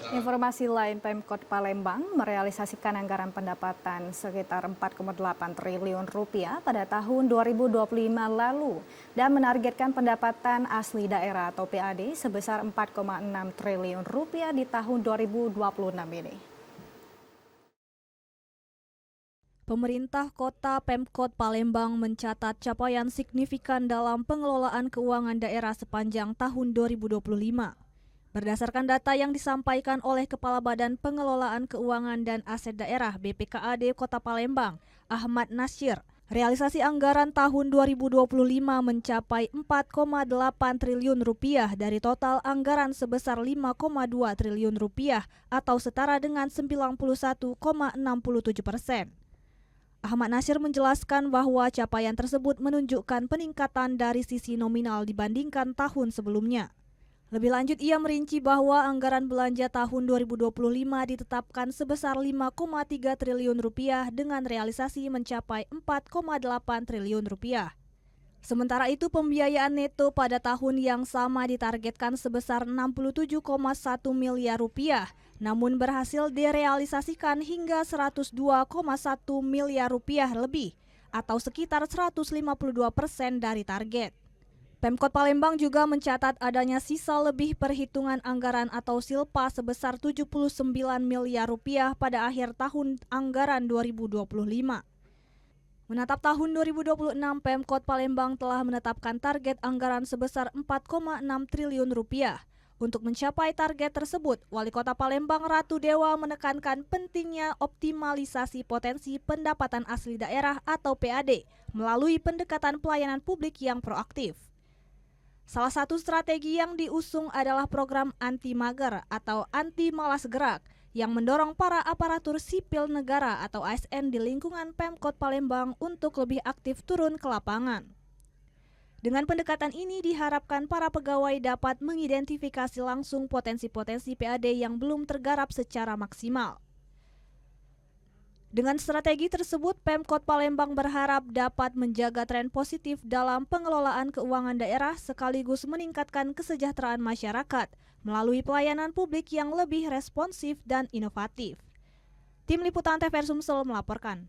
Informasi lain, Pemkot Palembang merealisasikan anggaran pendapatan sekitar 4,8 triliun rupiah pada tahun 2025 lalu dan menargetkan pendapatan asli daerah atau PAD sebesar 4,6 triliun rupiah di tahun 2026 ini. Pemerintah Kota Pemkot Palembang mencatat capaian signifikan dalam pengelolaan keuangan daerah sepanjang tahun 2025. Berdasarkan data yang disampaikan oleh Kepala Badan Pengelolaan Keuangan dan Aset Daerah BPKAD Kota Palembang, Ahmad Nasyir, realisasi anggaran tahun 2025 mencapai 4,8 triliun rupiah dari total anggaran sebesar 5,2 triliun rupiah atau setara dengan 91,67%. Ahmad Nasyir menjelaskan bahwa capaian tersebut menunjukkan peningkatan dari sisi nominal dibandingkan tahun sebelumnya. Lebih lanjut, ia merinci bahwa anggaran belanja tahun 2025 ditetapkan sebesar 5,3 triliun rupiah dengan realisasi mencapai 4,8 triliun rupiah. Sementara itu, pembiayaan neto pada tahun yang sama ditargetkan sebesar 67,1 miliar rupiah, namun berhasil direalisasikan hingga 102,1 miliar rupiah lebih, atau sekitar 152% dari target. Pemkot Palembang juga mencatat adanya sisa lebih perhitungan anggaran atau silpa sebesar 79 miliar rupiah pada akhir tahun anggaran 2025. Menatap tahun 2026, Pemkot Palembang telah menetapkan target anggaran sebesar 4,6 triliun rupiah. Untuk mencapai target tersebut, Wali Kota Palembang Ratu Dewa menekankan pentingnya optimalisasi potensi pendapatan asli daerah atau PAD melalui pendekatan pelayanan publik yang proaktif. Salah satu strategi yang diusung adalah program anti mager atau anti malas gerak yang mendorong para aparatur sipil negara atau ASN di lingkungan Pemkot Palembang untuk lebih aktif turun ke lapangan. Dengan pendekatan ini diharapkan para pegawai dapat mengidentifikasi langsung potensi-potensi PAD yang belum tergarap secara maksimal. Dengan strategi tersebut, Pemkot Palembang berharap dapat menjaga tren positif dalam pengelolaan keuangan daerah sekaligus meningkatkan kesejahteraan masyarakat melalui pelayanan publik yang lebih responsif dan inovatif. Tim Liputan TVRI Sumsel melaporkan.